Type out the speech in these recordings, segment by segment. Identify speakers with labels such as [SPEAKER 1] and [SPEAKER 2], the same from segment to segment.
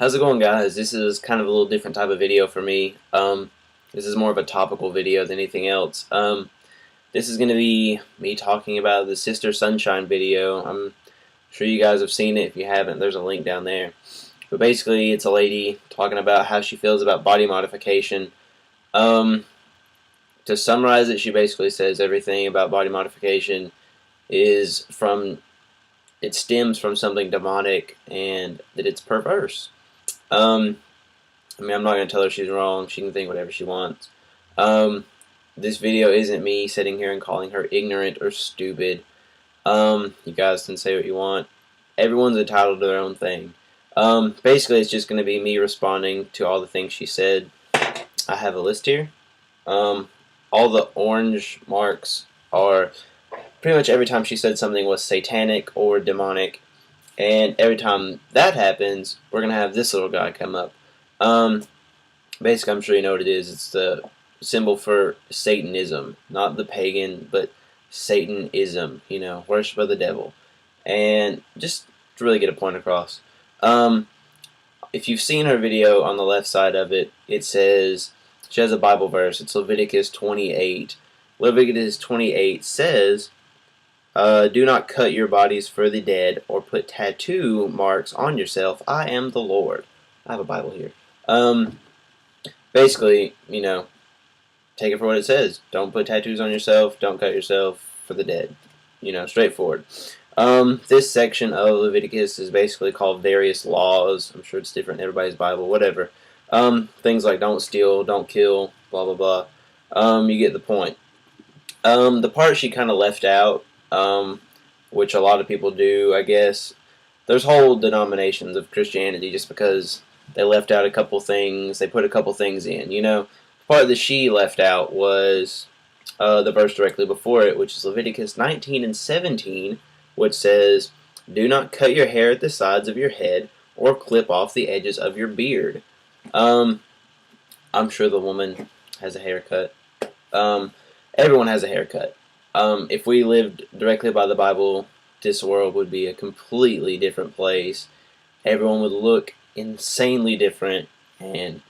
[SPEAKER 1] How's it going, guys? This is kind of a little different type of video for me. This is more of a topical video than anything else. This is going to be me talking about the Sister Sunshine video. I'm sure you guys have seen it. If you haven't, there's a link down there. But basically, it's a lady talking about how she feels about body modification. Um, to summarize it, she basically says everything about body modification is it stems from something demonic and that it's perverse. Um, I mean, I'm not going to tell her she's wrong. She can think whatever she wants. This video isn't me sitting here and calling her ignorant or stupid. You guys can say what you want. Everyone's entitled to their own thing. Basically, it's just going to be me responding to all the things she said. I have a list here. All the orange marks are pretty much every time she said something was satanic or demonic. And every time that happens, we're going to have this little guy come up. Basically, I'm sure you know what it is. It's the symbol for Satanism. Not the pagan, but Satanism. You know, worship of the devil. And just to really get a point across. If you've seen her video on the left side of it, it says, she has a Bible verse. It's Leviticus 28. Leviticus 28 says, do not cut your bodies for the dead or put tattoo marks on yourself. I am the Lord. I have a Bible here. Basically, you know, take it for what it says. Don't put tattoos on yourself. Don't cut yourself for the dead. You know, straightforward. This section of Leviticus is basically called various laws. I'm sure it's different in everybody's Bible, whatever. Things like don't steal, don't kill, blah, blah, blah. You get the point. The part she kind of left out, which a lot of people do, I guess. There's whole denominations of Christianity just because they left out a couple things, they put a couple things in, you know. The part that she left out was the verse directly before it, which is Leviticus 19 and 17, which says, do not cut your hair at the sides of your head or clip off the edges of your beard. I'm sure the woman has a haircut. Everyone has a haircut. If we lived directly by the Bible, this world would be a completely different place. Everyone would look insanely different, and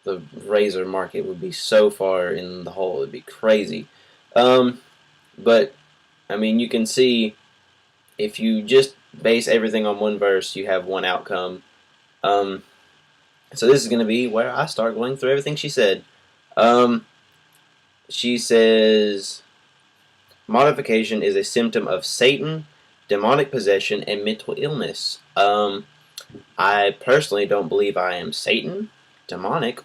[SPEAKER 1] the razor market would be so far in the hole, it'd be crazy. But, I mean, you can see, if you just base everything on one verse, you have one outcome. So this is going to be where I start going through everything she said. She says, modification is a symptom of Satan, demonic possession, and mental illness. I personally don't believe I am Satan, demonic,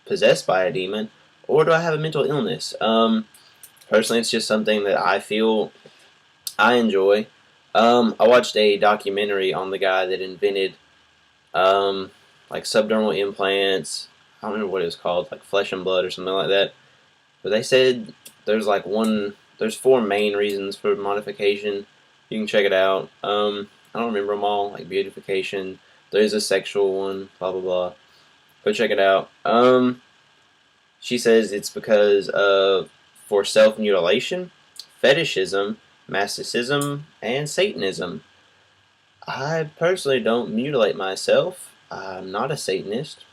[SPEAKER 1] possessed by a demon, or do I have a mental illness? Personally, it's just something that I feel I enjoy. I watched a documentary on the guy that invented like subdermal implants. I don't remember what it was called, like flesh and blood or something like that. But they said there's four main reasons for modification. You can check it out. I don't remember them all, like beautification. There's a sexual one, blah, blah, blah. Go check it out. She says it's because for self-mutilation, fetishism, Gnosticism, and Satanism. I personally don't mutilate myself. I'm not a Satanist.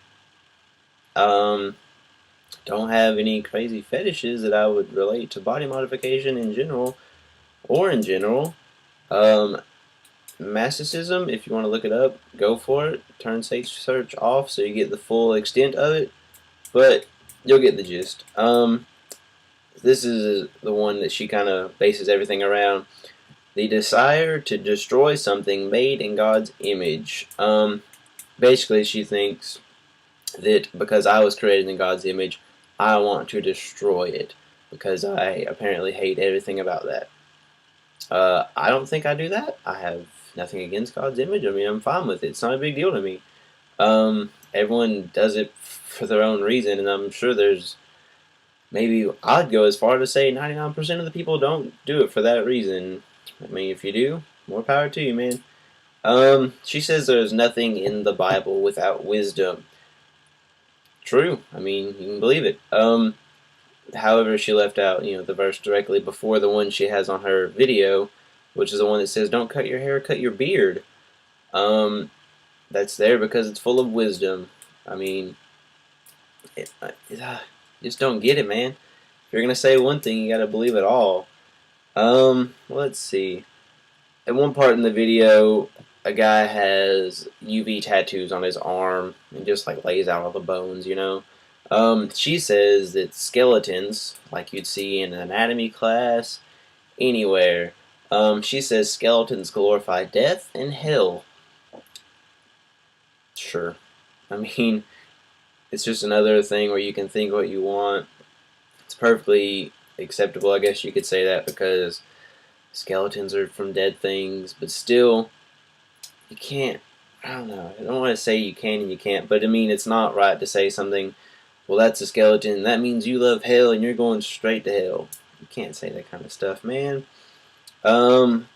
[SPEAKER 1] Don't have any crazy fetishes that I would relate to body modification in general, or in general. Gnosticism, if you want to look it up, go for it. Turn safe search off so you get the full extent of it, but you'll get the gist. This is the one that she kind of bases everything around. The desire to destroy something made in God's image. Basically, she thinks that because I was created in God's image, I want to destroy it because I apparently hate everything about that. I don't think I do that. I have nothing against God's image. I mean, I'm fine with it. It's not a big deal to me. Everyone does it for their own reason, and I'm sure maybe I'd go as far to say 99% of the people don't do it for that reason. I mean, if you do, more power to you, man. She says there's nothing in the Bible without wisdom. True. I mean, you can believe it. However, she left out, the verse directly before the one she has on her video, which is the one that says, don't cut your hair, cut your beard. that's there because it's full of wisdom. I mean, just don't get it, man. If you're gonna say one thing, you gotta believe it all. Let's see. At one part in the video, a guy has UV tattoos on his arm and just like lays out all the bones, you know. She says that skeletons, like you'd see in an anatomy class, anywhere. She says skeletons glorify death and hell. Sure. I mean, it's just another thing where you can think what you want. It's perfectly acceptable, I guess you could say that, because skeletons are from dead things, but still, you can't. I don't know. I don't want to say you can and you can't, but I mean, it's not right to say something. Well, that's a skeleton. That means you love hell and you're going straight to hell. You can't say that kind of stuff, man. I'm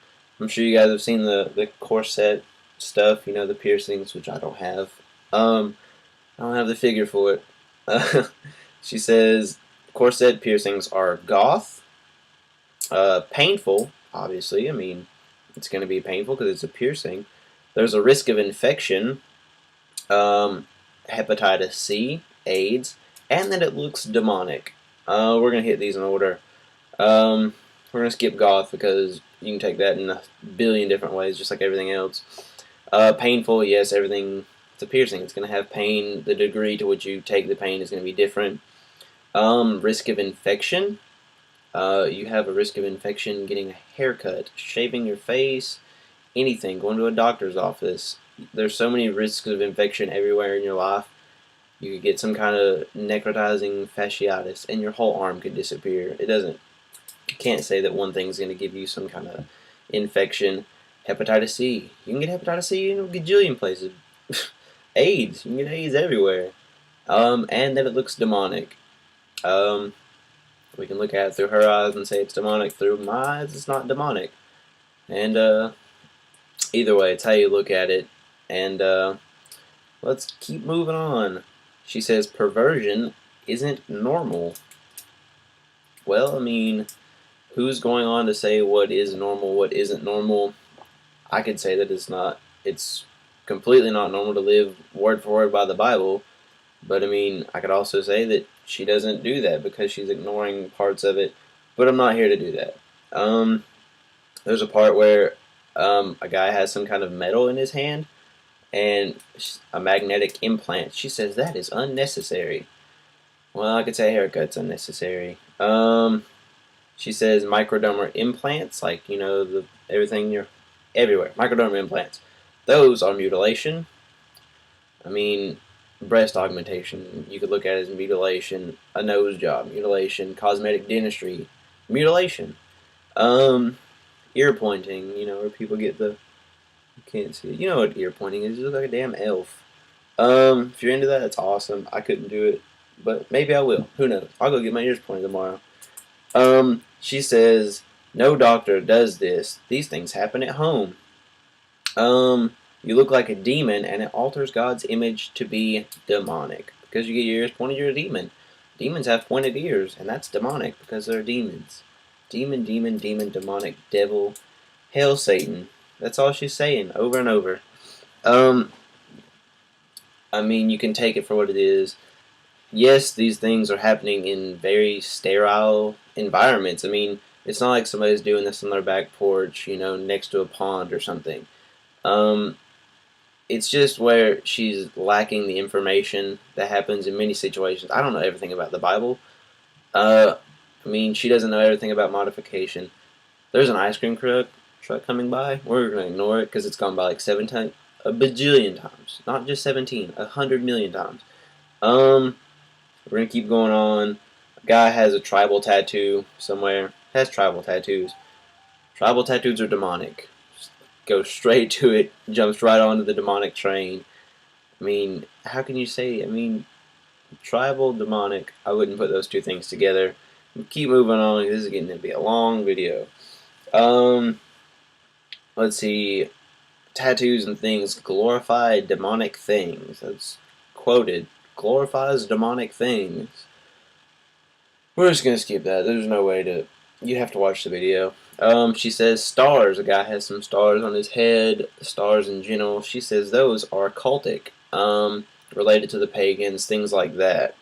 [SPEAKER 1] sure you guys have seen the corset stuff. You know, the piercings, which I don't have. I don't have the figure for it. She says corset piercings are goth, painful. Obviously, I mean, it's going to be painful because it's a piercing. There's a risk of infection, hepatitis C, AIDS, and that it looks demonic. We're going to hit these in order. We're going to skip goth because you can take that in a billion different ways, just like everything else. Painful, yes, everything. It's a piercing. It's going to have pain. The degree to which you take the pain is going to be different. Risk of infection. You have a risk of infection getting a haircut, shaving your face, anything, going to a doctor's office. There's so many risks of infection everywhere in your life. You could get some kind of necrotizing fasciitis and your whole arm could disappear. You can't say that one thing's going to give you some kind of infection. Hepatitis C. You can get hepatitis C in a gajillion places. AIDS. You can get AIDS everywhere. And that it looks demonic. We can look at it through her eyes and say it's demonic. Through my eyes, it's not demonic. And either way, it's how you look at it. And let's keep moving on. She says perversion isn't normal. Well, I mean, who's going on to say what is normal, what isn't normal? I could say that it's not. It's completely not normal to live word for word by the Bible. But I mean, I could also say that she doesn't do that because she's ignoring parts of it. But I'm not here to do that. There's a part where a guy has some kind of metal in his hand and a magnetic implant. She says that is unnecessary. Well, I could say haircut's unnecessary. She says microdermal implants, like, you know, everything you're everywhere. Microdermal implants. Those are mutilation. I mean, breast augmentation, you could look at it as mutilation. A nose job, mutilation. Cosmetic dentistry, mutilation. Ear pointing, you know, where people get you can't see it. You know what ear pointing is. You look like a damn elf. If you're into that, that's awesome. I couldn't do it, but maybe I will. Who knows? I'll go get my ears pointed tomorrow. She says, no doctor does this. These things happen at home. You look like a demon, and it alters God's image to be demonic. Because you get your ears pointed, you're a demon. Demons have pointed ears, and that's demonic because they're demons. Demon, demon, demon, demonic, devil, hail Satan. That's all she's saying, over and over. I mean, you can take it for what it is. Yes, these things are happening in very sterile environments. I mean, it's not like somebody's doing this on their back porch, you know, next to a pond or something. It's just where she's lacking the information that happens in many situations. I don't know everything about the Bible. I mean, she doesn't know everything about modification. There's an ice cream truck coming by. We're going to ignore it because it's gone by like a bajillion times. Not just 17, 100 million times. We're going to keep going on. A guy has a tribal tattoo somewhere. Has tribal tattoos. Tribal tattoos are demonic. Just go straight to it. Jumps right onto the demonic train. I mean, how can you say, I mean, tribal, demonic, I wouldn't put those two things together. Keep moving on. This is getting to be a long video. Let's see. Tattoos and things glorify demonic things. That's quoted. Glorifies demonic things. We're just going to skip that. There's no way to... You have to watch the video. She says stars. A guy has some stars on his head. Stars in general. She says those are cultic, related to the pagans, things like that.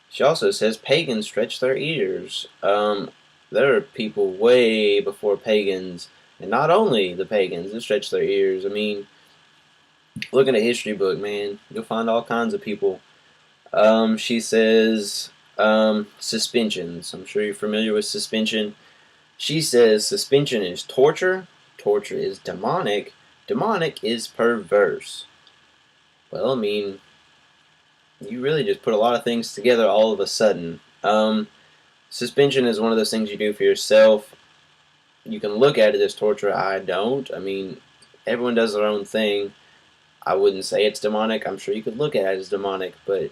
[SPEAKER 1] She also says pagans stretch their ears. There are people way before pagans, and not only the pagans that stretch their ears. I mean, look in a history book, man. You'll find all kinds of people. She says suspensions. I'm sure you're familiar with suspension. She says suspension is torture. Torture is demonic. Demonic is perverse. Well, I mean, you really just put a lot of things together all of a sudden. Suspension is one of those things you do for yourself. You can look at it as torture. I don't. I mean, everyone does their own thing. I wouldn't say it's demonic. I'm sure you could look at it as demonic, but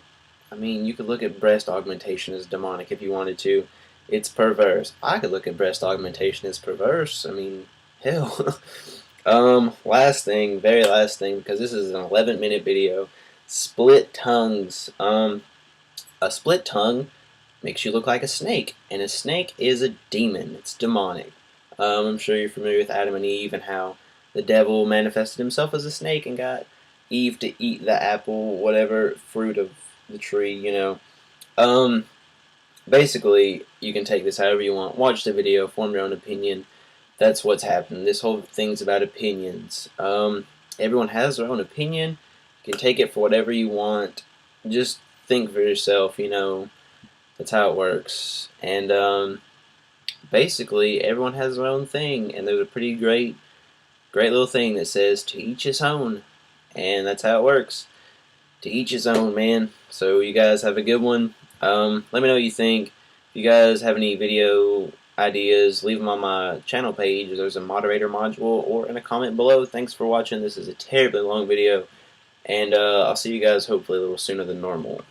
[SPEAKER 1] I mean, you could look at breast augmentation as demonic if you wanted to. It's perverse. I could look at breast augmentation as perverse. I mean, hell. Last thing, very last thing, because this is an 11-minute video. Split tongues. A split tongue makes you look like a snake, and a snake is a demon. It's demonic. I'm sure you're familiar with Adam and Eve and how the devil manifested himself as a snake and got Eve to eat the apple, whatever fruit of the tree, you know. Basically, you can take this however you want. Watch the video, form your own opinion. That's what's happened. This whole thing's about opinions. Everyone has their own opinion. You can take it for whatever you want. Just think for yourself, you know. That's how it works. And basically, everyone has their own thing. And there's a pretty great little thing that says, to each his own. And that's how it works. To each his own, man. So you guys have a good one. Let me know what you think. If you guys have any video ideas, leave them on my channel page. There's a moderator module or in a comment below. Thanks for watching. This is a terribly long video. And I'll see you guys hopefully a little sooner than normal.